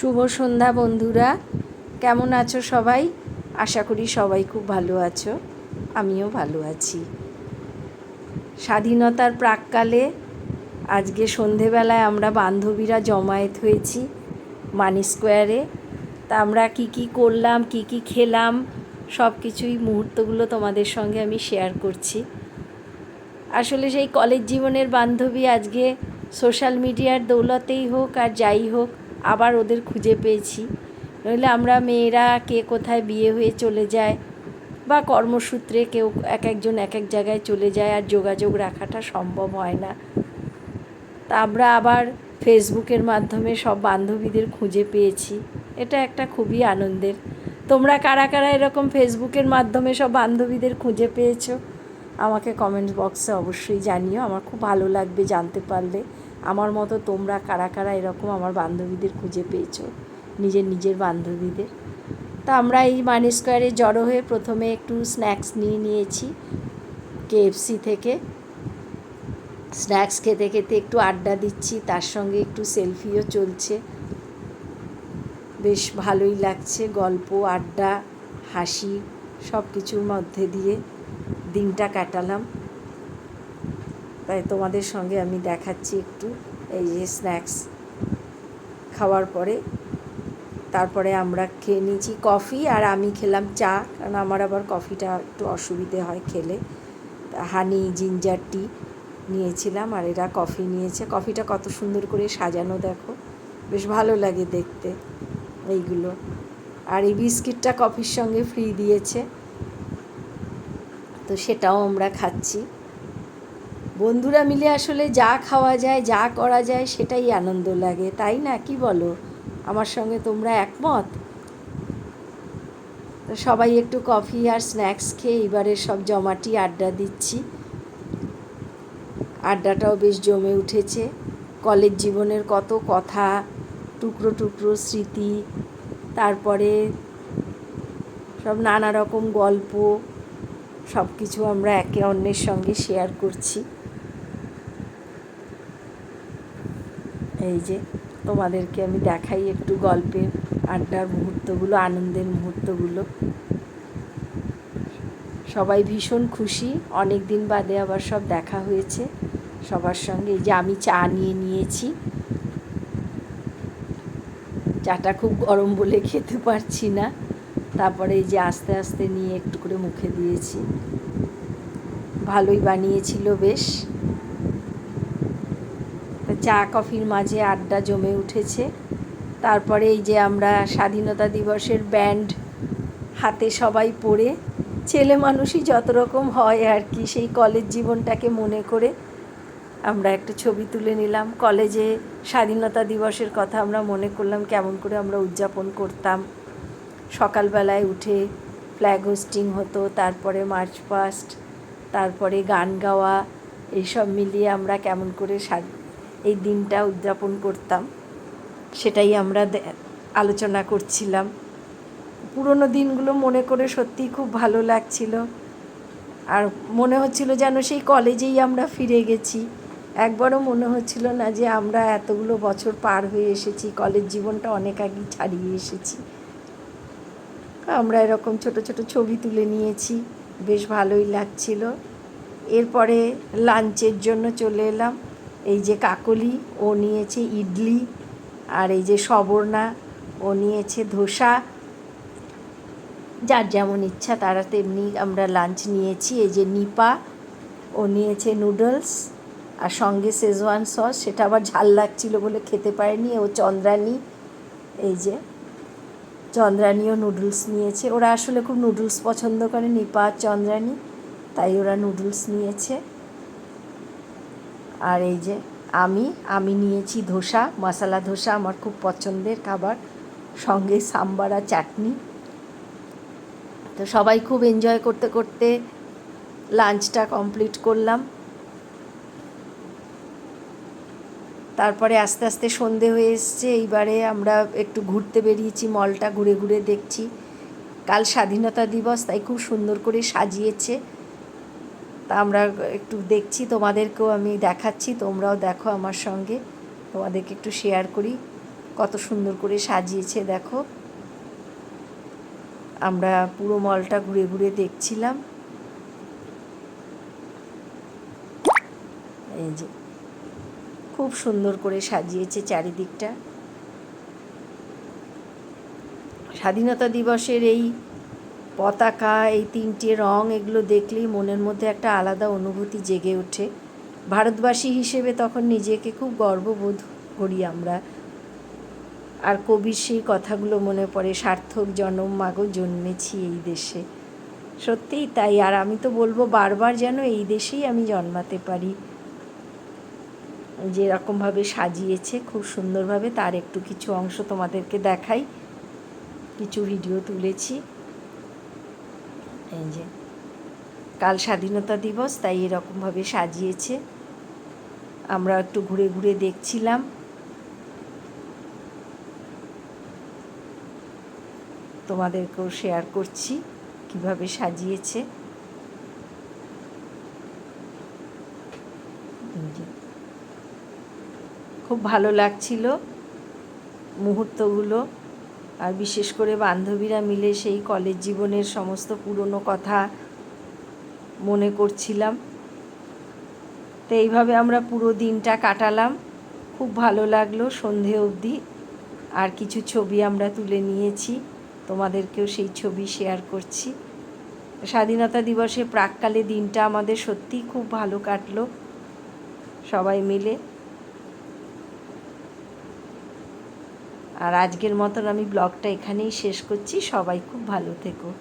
শুভ সন্ধ্যা বন্ধুরা, কেমন আছো সবাই? আশা করি সবাই খুব ভালো আছো, আমিও ভালো আছি। স্বাধীনতার প্রাক্কালে আজকে সন্ধেবেলায় আমরা বান্ধবীরা জমায়েত হয়েছি মানি স্কোয়ারে। তা আমরা কী করলাম, কী খেলাম, সব কিছুই মুহূর্তগুলো তোমাদের সঙ্গে আমি শেয়ার করছি। আসলে সেই কলেজ জীবনের বান্ধবী আজকে সোশ্যাল মিডিয়ার দৌলতেই হোক আর যাই হোক আবার ওদের খুঁজে পেয়েছি। নইলে আমরা মেয়েরা কে কোথায় বিয়ে হয়ে চলে যায় বা কর্মসূত্রে কেউ একজন এক জায়গায় চলে যায়, আর যোগাযোগ রাখাটা সম্ভব হয় না। তা আমরা আবার ফেসবুকের মাধ্যমে সব বান্ধবীদের খুঁজে পেয়েছি। এটা একটা খুবই আনন্দের। তোমরা কারা কারা এরকম ফেসবুকের মাধ্যমে সব বান্ধবীদের খুঁজে পেয়েছো আমাকে কমেন্ট বক্সে অবশ্যই জানিও। আমার খুব ভালো লাগবে জানতে পারলে আমার মতো তোমরা কারা কারা এরকম আমার বান্ধবীদের খুঁজে পেয়েছো, নিজের বান্ধবীদের। তা আমরা এই মানি স্কোয়ারে জড়ো হয়ে প্রথমে একটু স্ন্যাক্স নিয়েছি কেএফসি থেকে। স্ন্যাক্স খেতে খেতে একটু আড্ডা দিচ্ছি, তার সঙ্গে একটু সেলফিও চলছে। বেশ ভালোই লাগছে, গল্প আড্ডা হাসি সব কিছুর মধ্যে দিয়ে দিনটা কাটালাম। তাই তোমাদের সঙ্গে আমি দেখাচ্ছি একটু এই যে স্ন্যাক্স খাওয়ার পরে। তারপরে আমরা খেয়ে নিয়েছি কফি, আর আমি খেলাম চা, কারণ আমার আবার কফিটা একটু অসুবিধে হয় খেলে। হানি জিঞ্জার টি নিয়েছিলাম, আর এরা কফি নিয়েছে। কফিটা কত সুন্দর করে সাজানো দেখো, বেশ ভালো লাগে দেখতে এইগুলো। আর এই বিস্কিটটা কফির সঙ্গে ফ্রি দিয়েছে, তো সেটাও আমরা খাচ্ছি। বন্ধুরা মিলে আসলে যা খাওয়া যায়, যা করা যায়, সেটাই আনন্দ লাগে, তাই না? কি বলো? আমার সঙ্গে তোমরা একমত? তো সবাই একটু কফি আর স্ন্যাক্স খেয়ে এবারে সব জমাটি আড্ডা দিচ্ছি। আড্ডাটাও বেশ জমে উঠেছে। কলেজ জীবনের কত কথা, টুকরো টুকরো স্মৃতি, তারপরে সব নানা রকম গল্প, সব কিছু আমরা একে অন্যের সঙ্গে শেয়ার করছি। এই যে তোমাদেরকে আমি দেখাই একটু গল্পের আড্ডার মুহূর্তগুলো, আনন্দের মুহূর্তগুলো। সবাই ভীষণ খুশি, অনেক দিন বাদে আবার সব দেখা হয়েছে সবার সঙ্গে। এই যে আমি চা নিয়েছি, চাটা খুব গরম বলে খেতে পারছি না, তারপরে এই যে আস্তে আস্তে নিয়ে একটু করে মুখে দিয়েছি। ভালোই বানিয়েছিল বেশ। চা কফির মাঝে আড্ডা জমে উঠেছে। তারপরে এই যে আমরা স্বাধীনতা দিবসের ব্যান্ড হাতে সবাই পরে, ছেলে মানুষই যত রকম হয় আর কি, সেই কলেজ জীবনটাকে মনে করে আমরা একটা ছবি তুলে নিলাম। কলেজে স্বাধীনতা দিবসের কথা আমরা মনে করলাম, কেমন করে আমরা উদযাপন করতাম। সকালবেলায় উঠে ফ্ল্যাগ হোস্টিং হতো, তারপরে মার্চ পাস্ট, তারপরে গান গাওয়া, এইসব মিলিয়ে আমরা কেমন করে এই দিনটা উদযাপন করতাম সেটাই আমরা আলোচনা করছিলাম। পুরনো দিনগুলো মনে করে সত্যিই খুব ভালো লাগছিল, আর মনে হচ্ছিল যেন সেই কলেজেই আমরা ফিরে গেছি। একবারও মনে হচ্ছিল না যে আমরা এতগুলো বছর পার হয়ে এসেছি, কলেজ জীবনটা অনেক আগেই ছাড়িয়ে এসেছি। আমরা এরকম ছোট ছোট ছবি তুলে নিয়েছি, বেশ ভালোই লাগছিল। এরপরে লাঞ্চের জন্য চলে এলাম। এই যে কাকলি, ও নিয়েছে ইডলি, আর এই যে সবর্ণা, ও নিয়েছে ধোসা। যার যেমন ইচ্ছা তারা তেমনি আমরা লাঞ্চ নিয়েছি। এই যে নিপা, ও নিয়েছে নুডলস আর সঙ্গে শেজওয়ান সস, সেটা আবার ঝাল লাগছিল বলে খেতে পারেনি। ও চন্দ্রানী, এই যে চন্দ্রানীও নুডলস নিয়েছে। ওরা আসলে খুব নুডলস পছন্দ করে, নিপা আর চন্দ্রানী, তাই ওরা নুডলস নিয়েছে। আর এই যে আমি নিয়েছি ধোসা, মশলা ধোসা আমার খুব পছন্দের খাবার, সঙ্গে সাম্বার আর চাটনি। তো সবাই খুব এনজয় করতে করতে লাঞ্চটা কমপ্লিট করলাম। তারপরে আস্তে আস্তে সন্ধে হয়ে এসছে। এইবারে আমরা একটু ঘুরতে বেরিয়েছি, মলটা ঘুরে ঘুরে দেখছি। কাল স্বাধীনতা দিবস, তাই খুব সুন্দর করে সাজিয়েছে। তা আমরা একটু দেখছি, তোমাদেরকেও আমি দেখাচ্ছি, তোমরাও দেখো আমার সঙ্গে, তোমাদেরকে একটু শেয়ার করি। কত সুন্দর করে সাজিয়েছে দেখো। আমরা পুরো মলটা ঘুরে ঘুরে দেখছিলাম। এই যে খুব সুন্দর করে সাজিয়েছে চারিদিকটা। স্বাধীনতা দিবসের এই পতাকা, এই 3টে রং, এগুলো দেখলেই মনের মধ্যে একটা আলাদা অনুভূতি জেগে ওঠে। ভারতবাসী হিসেবে তখন নিজেকে খুব গর্ববোধ করি আমরা। আর কবির সেই কথাগুলো মনে পড়ে, সার্থক জনম মাগো জন্মেছি এই দেশে। সত্যিই তাই। আর আমি তো বলবো বারবার যেন এই দেশেই আমি জন্মাতে পারি। যেরকমভাবে সাজিয়েছে খুব সুন্দরভাবে, তার একটু কিছু অংশ তোমাদেরকে দেখাই। কিছু ভিডিও তুলেছি। এই যে কাল স্বাধীনতা দিবস, তাই এরকমভাবে সাজিয়েছে। আমরা একটু ঘুরে ঘুরে দেখছিলাম। তোমাদেরকেও শেয়ার করছি কিভাবে সাজিয়েছে। খুব ভালো লাগছিল মুহূর্তগুলো। আর বিশেষ করে বান্ধবীরা মিলে সেই কলেজ জীবনের সমস্ত পুরনো কথা মনে করছিলাম। তো এইভাবে আমরা পুরো দিনটা কাটালাম। খুব ভালো লাগলো সন্ধে অবধি। আর কিছু ছবি আমরা তুলে নিয়েছি, তোমাদেরকেও সেই ছবি শেয়ার করছি। স্বাধীনতা দিবসে প্রাক্কালে দিনটা আমাদের সত্যিই খুব ভালো কাটলো সবাই মিলে। আর আজকের মতন আমি ব্লগটা এখানেই শেষ করছি। সবাই খুব ভালো থেকো।